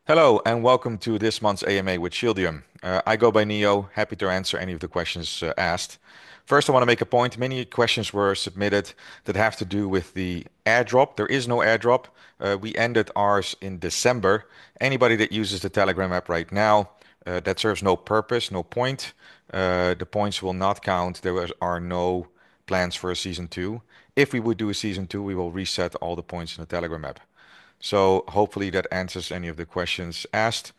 Hello and welcome to this month's AMA with Shieldeum. I go by Neo, happy to answer any of the questions asked. First, I want to make a point. Many questions were submitted that have to do with the airdrop. There is no airdrop. We ended ours in December. Anybody that uses the Telegram app right now, that serves no purpose, no point. The points will not count. Are no plans for a season two. If we would do a season two, we will reset all the points in the Telegram app. So hopefully that answers any of the questions asked.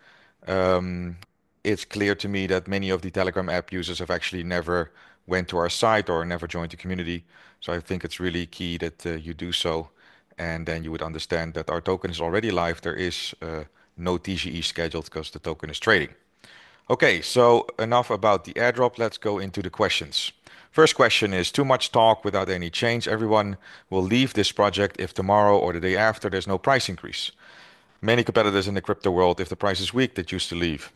Um, it's clear to me that many of the Telegram app users have actually never went to our site or never joined the community. So I think it's really key that you do so, and then you would understand that our token is already live. There is no TGE scheduled because the token is trading. Okay, so enough about the airdrop. Let's go into the questions. First question is too much talk without any change. Everyone will leave this project if tomorrow or the day after there's no price increase. Many competitors in the crypto world, if the price is weak, they choose to leave.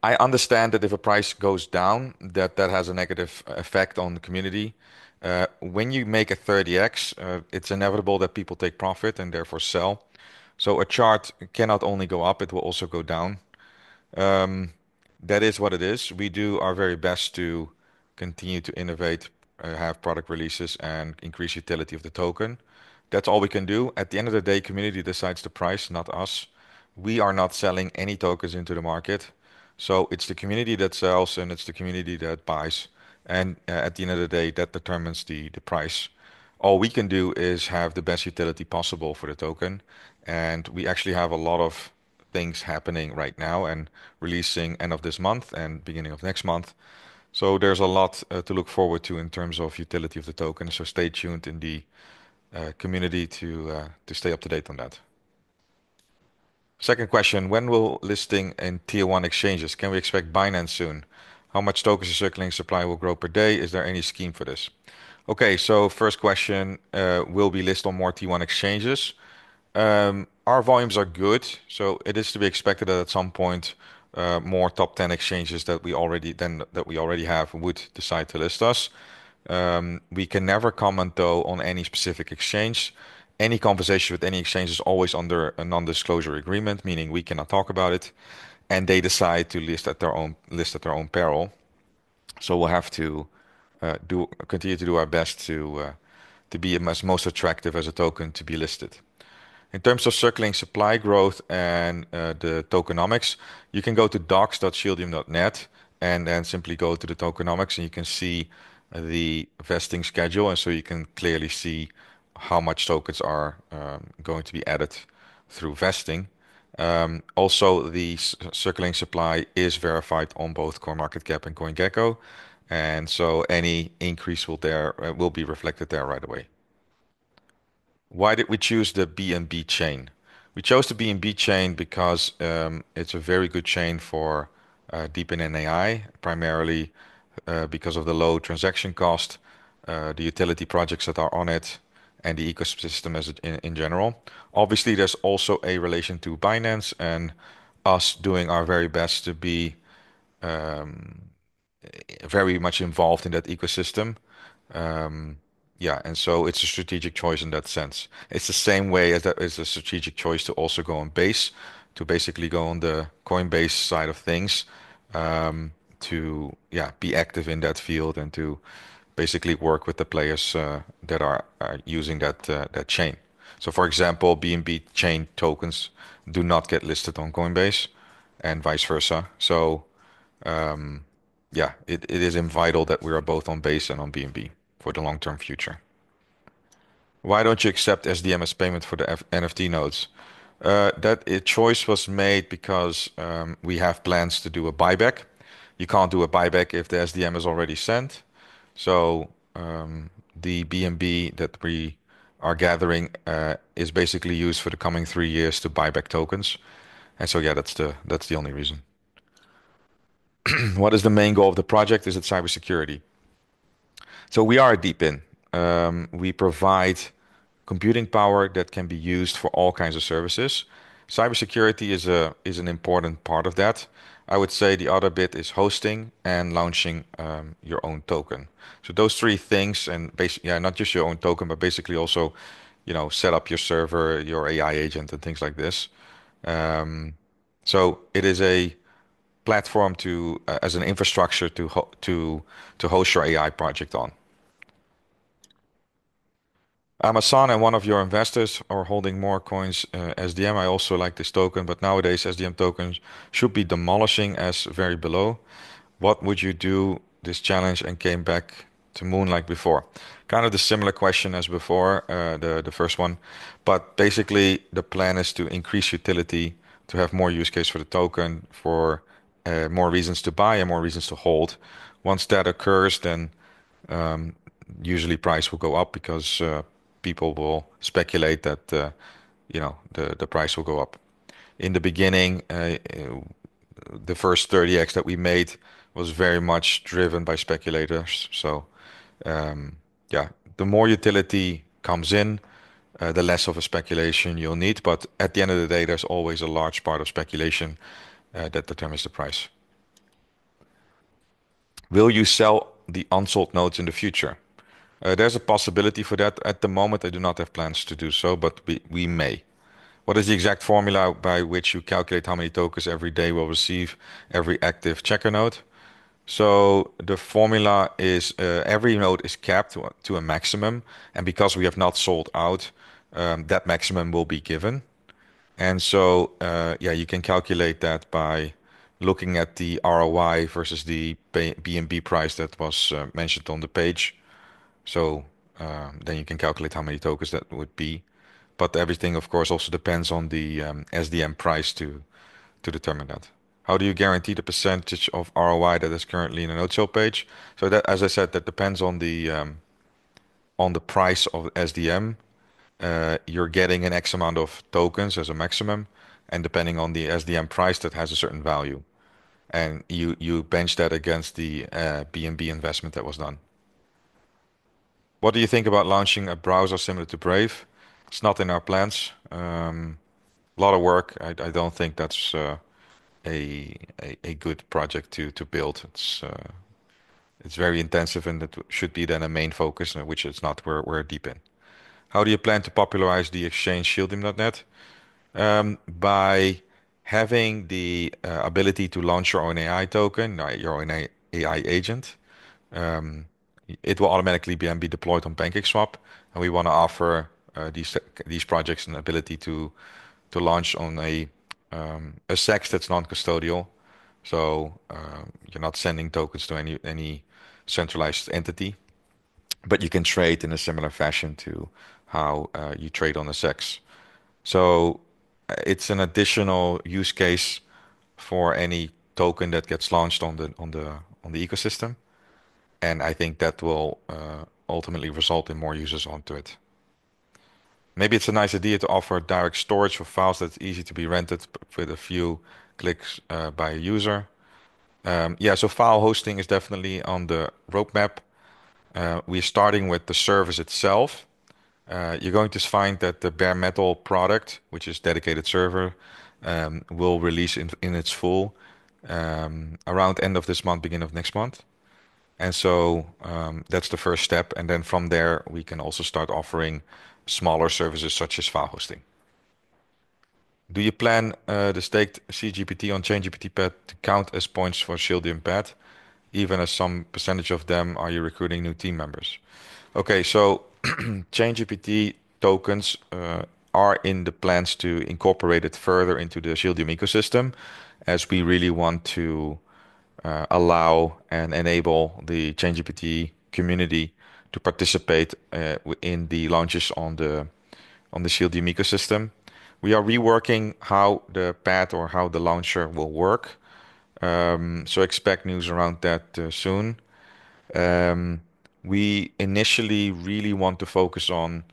I understand that if a price goes down, that has a negative effect on the community. When you make a 30x, it's inevitable that people take profit and therefore sell. So a chart cannot only go up, it will also go down. Um, that is what it is. We do our very best to continue to innovate, have product releases, and increase utility of the token. That's all we can do. At the end of the day, community decides the price, not us. We are not selling any tokens into the market. So it's the community that sells and it's the community that buys. And at the end of the day, that determines the price. All we can do is have the best utility possible for the token. And we actually have a lot of things happening right now and releasing end of this month and beginning of next month. So there's a lot to look forward to in terms of utility of the token. So stay tuned in the community to stay up to date on that. Second question, when will listing in tier one exchanges? Can we expect Binance soon? How much tokens a circulating supply will grow per day? Is there any scheme for this? Okay, so first question, will be listed on more T1 exchanges? Our volumes are good, so it is to be expected that at some point, more top 10 exchanges that we already have would decide to list us. We can never comment though on any specific exchange. Any conversation with any exchange is always under a non-disclosure agreement, meaning we cannot talk about it, and they decide to list at their own peril. So we'll have to do continue to do our best to be as most attractive as a token to be listed. In terms of circulating supply growth and the tokenomics, you can go to docs.shieldium.net and then simply go to the tokenomics and you can see the vesting schedule. And so you can clearly see how much tokens are going to be added through vesting. Also, the circulating supply is verified on both CoinMarketCap and CoinGecko. And so any increase will be reflected there right away. Why did we choose the BNB chain? We chose the BNB chain because it's a very good chain for deepening AI, primarily because of the low transaction cost, the utility projects that are on it, and the ecosystem in general. Obviously, there's also a relation to Binance and us doing our very best to be um, very much involved in that ecosystem. Um, yeah, and so it's a strategic choice in that sense. It's the same way as that is a strategic choice to also go on base, to basically go on the Coinbase side of things, to be active in that field and to basically work with the players that are using that chain. So, for example, BNB chain tokens do not get listed on Coinbase, and vice versa. So, yeah, it is vital that we are both on Base and on BNB for the long-term future. Why don't you accept SDM as payment for the NFT nodes? That choice was made because we have plans to do a buyback. You can't do a buyback if the SDM is already sent. So the BNB that we are gathering is basically used for the coming 3 years to buy back tokens. And so yeah, that's the only reason. What is the main goal of the project? Is it cybersecurity? So we are deep in. We provide computing power that can be used for all kinds of services. Cybersecurity is an important part of that. I would say the other bit is hosting and launching your own token. So those three things, and basically, yeah, not just your own token, but basically also, set up your server, your AI agent, and things like this. Um, so it is a platform to as an infrastructure to host your AI project on. Amazon and one of your investors are holding more coins SDM. I also like this token, but nowadays SDM tokens should be demolishing as very below. What would you do this challenge and came back to moon like before? Kind of the similar question as before, the first one, but basically the plan is to increase utility, to have more use case for the token, for more reasons to buy and more reasons to hold. Once that occurs, then um, usually price will go up because people will speculate that the price will go up. In the beginning, the first 30x that we made was very much driven by speculators. So yeah, the more utility comes in, the less of a speculation you'll need. But at the end of the day, there's always a large part of speculation that determines the price. Will you sell the unsold nodes in the future? There's a possibility for that. At the moment, I do not have plans to do so, but we may. What is the exact formula by which you calculate how many tokens every day will receive every active checker node? So the formula is every node is capped to a maximum, and because we have not sold out, that maximum will be given. And so, yeah, you can calculate that by looking at the ROI versus the BNB price that was mentioned on the page. So then you can calculate how many tokens that would be. But everything, of course, also depends on the SDM price to determine that. How do you guarantee the percentage of ROI that is currently in a no-sale page? So that, as I said, that depends on the price of SDM. You're getting an X amount of tokens as a maximum, and depending on the SDM price, that has a certain value. And you bench that against the BNB investment that was done. What do you think about launching a browser similar to Brave? It's not in our plans. A lot of work. I don't think that's a good project to build. It's very intensive and it should be then a main focus, which it's not. We're deep in. How do you plan to popularize the exchange Shieldeum.net? By having the ability to launch your own AI token, your own AI agent. Um, it will automatically be deployed on PancakeSwap, and we want to offer these projects an ability to launch on a SEX that's non-custodial. So you're not sending tokens to any centralized entity, but you can trade in a similar fashion to how you trade on a SEX. So it's an additional use case for any token that gets launched on the ecosystem, and I think that will ultimately result in more users onto it. Maybe it's a nice idea to offer direct storage for files that's easy to be rented with a few clicks by a user. Yeah, so file hosting is definitely on the roadmap. We're starting with the service itself. You're going to find that the bare metal product, which is dedicated server, will release in its full around end of this month, beginning of next month. And so that's the first step. And then from there, we can also start offering smaller services such as file hosting. Do you plan the staked CGPT on ChainGPT pad to count as points for Shieldium pad, even as some percentage of them are you recruiting new team members? Okay, so ChainGPT tokens are in the plans to incorporate it further into the Shieldium ecosystem, as we really want to allow and enable the ChainGPT community to participate in the launches on the Shieldium ecosystem. We are reworking how the pad or how the launcher will work. So expect news around that soon. Um, we initially really want to focus on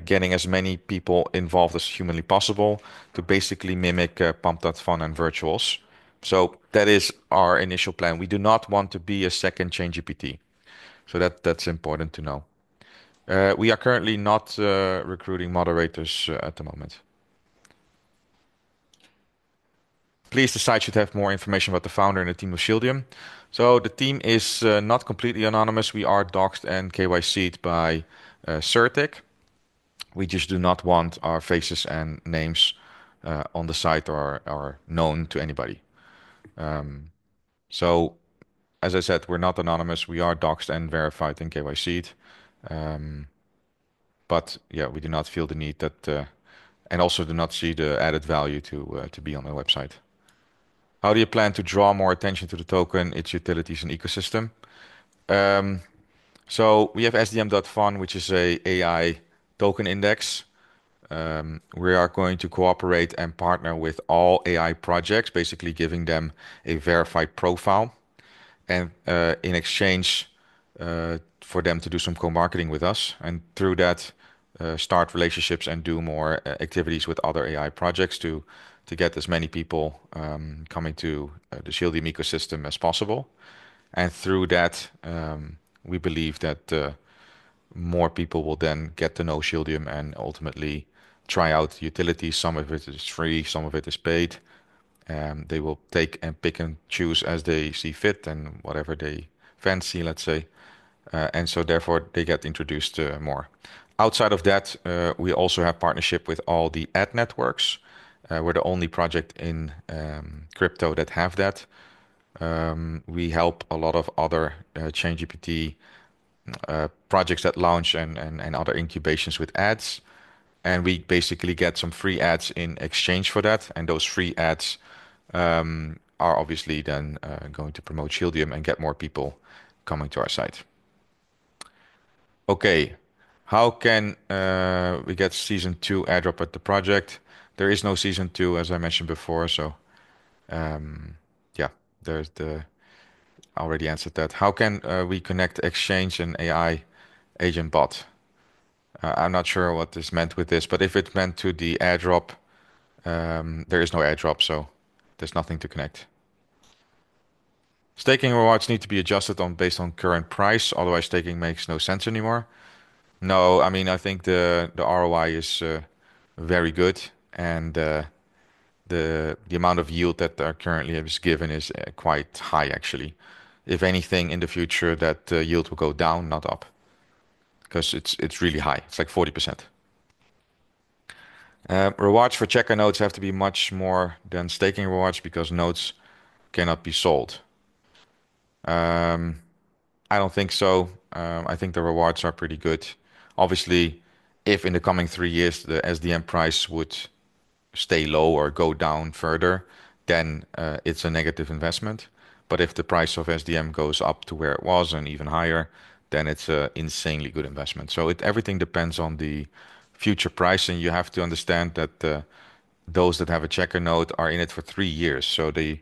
getting as many people involved as humanly possible to basically mimic Pump.fun and virtuals. So that is our initial plan. We do not want to be a second ChainGPT. So that's important to know. We are currently not recruiting moderators at the moment. Please, the site should have more information about the founder and the team of Shieldium. So the team is not completely anonymous. We are doxed and KYC'd by Certic. We just do not want our faces and names on the site are known to anybody. So as I said, we're not anonymous. We are doxed and verified and KYC'd. Um, but yeah, we do not feel the need that, and also do not see the added value to be on the website. How do you plan to draw more attention to the token, its utilities and ecosystem? Um, so we have SDM.fun, which is a AI token index. We are going to cooperate and partner with all AI projects, basically giving them a verified profile, and in exchange for them to do some co-marketing with us, and through that start relationships and do more activities with other AI projects to get as many people coming to the Shieldium ecosystem as possible. And through that, we believe that more people will then get to know Shieldium and ultimately try out the utilities. Some of it is free, some of it is paid. They will take and pick and choose as they see fit and whatever they fancy, let's say. And so therefore they get introduced more. Outside of that, we also have partnership with all the ad networks. We're the only project in crypto that have that. We help a lot of other ChainGPT projects that launch and other incubations with ads. And we basically get some free ads in exchange for that. And those free ads are obviously then going to promote Shieldium and get more people coming to our site. Okay, how can we get season two airdrop at the project? There is no season two, as I mentioned before. So yeah, there's the I already answered that. How can we connect Exchange and AI agent bot? I'm not sure what is meant with this, but if it's meant to the airdrop, there is no airdrop, so there's nothing to connect. Staking rewards need to be adjusted on based on current price, otherwise staking makes no sense anymore. No, I mean I think the ROI is very good, and the amount of yield that currently is given is quite high actually. If anything, in the future, that yield will go down, not up, because it's really high. It's like 40%. Rewards for checker nodes have to be much more than staking rewards because nodes cannot be sold. I don't think so. I think the rewards are pretty good. Obviously, if in the coming 3 years the SDM price would stay low or go down further, then it's a negative investment. But if the price of SDM goes up to where it was and even higher, then it's a insanely good investment. So everything depends on the future price, and you have to understand that those that have a checker node are in it for 3 years. So the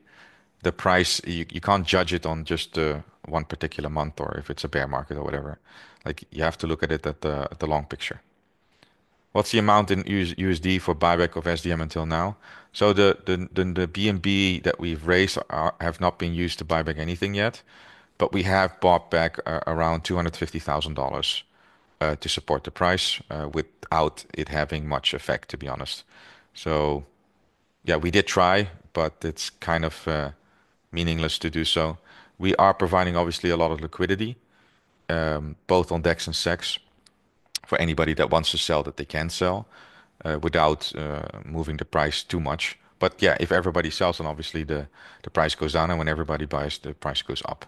price you can't judge it on just one particular month or if it's a bear market or whatever. Like you have to look at it at the long picture. What's the amount in USD for buyback of SDM until now? So the BNB that we've raised have not been used to buy back anything yet, but we have bought back around $250,000 to support the price without it having much effect, to be honest. So yeah, we did try, but it's kind of meaningless to do so. We are providing obviously a lot of liquidity, both on DEX and SEX for anybody that wants to sell that they can sell without moving the price too much. But yeah, if everybody sells, then obviously the price goes down, and when everybody buys, the price goes up.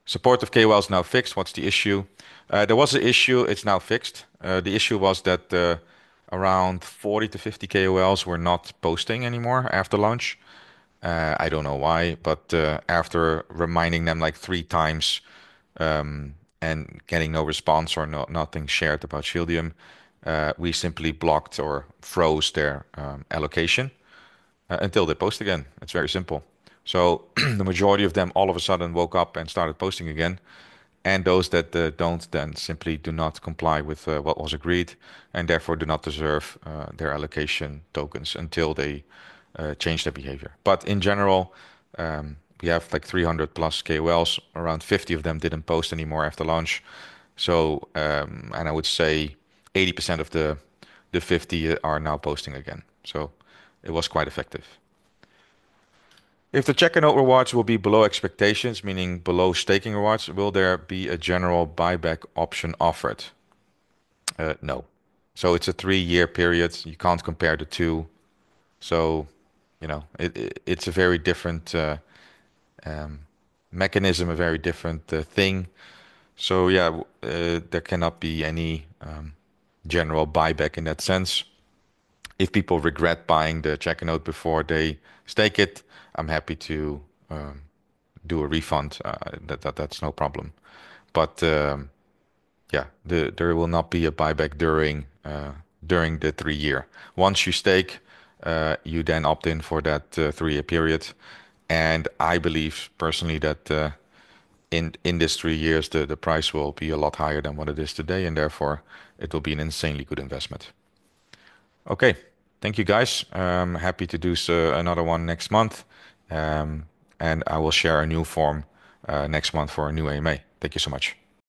Support of KOL is now fixed. What's the issue? There was an issue. It's now fixed. The issue was that around 40 to 50 KOLs were not posting anymore after launch. I don't know why, but after reminding them like 3 times and getting no response or nothing shared about Shieldium, we simply blocked or froze their allocation until they post again. It's very simple. So the majority of them all of a sudden woke up and started posting again. And those that don't then simply do not comply with what was agreed and therefore do not deserve their allocation tokens until they change their behavior. But in general, we have like 300 plus KOLs. Around 50 of them didn't post anymore after launch. So, and I would say 80% of the 50 are now posting again. So it was quite effective. If the checker note rewards will be below expectations, meaning below staking rewards, will there be a general buyback option offered? No. So it's a 3 year period. You can't compare the two. So, it's a very different um, mechanism, a very different thing. So yeah, there cannot be any general buyback in that sense. If people regret buying the check note before they stake it, I'm happy to um, do a refund. That's no problem. But yeah, there will not be a buyback during the 3 year. Once you stake, you then opt in for that 3 year period. And I believe personally that in this 3 years, the price will be a lot higher than what it is today, and therefore it will be an insanely good investment. Okay, thank you guys. Happy to do so another one next month, um, and I will share a new form next month for a new AMA. Thank you so much.